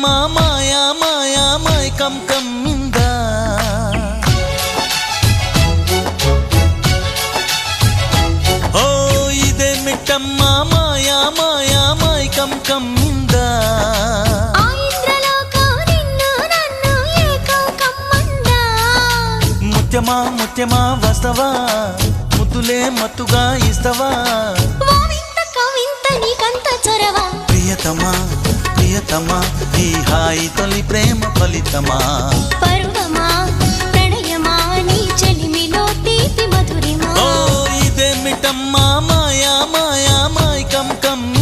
మిట్టమ్మ మాయా మాయా మైకం కమ్మిందా ఓ ఇదే మిట్టమ్మ మాయా మాయా మైకం కమ్మిందా ముత్యమా ముత్యమా వస్తవా ముద్దులే మత్తుగా ఇస్తవా ప్రియతమా ప్రియతమా ఈ హాయి తొలి ప్రేమ ఫలితమా పరువమా ప్రణయమా నీ చెలిమిలో తీపి మధురిమా ఓ ఇదే మిట్టమ్మ మాయా మాయా మైకం కమ్మిందా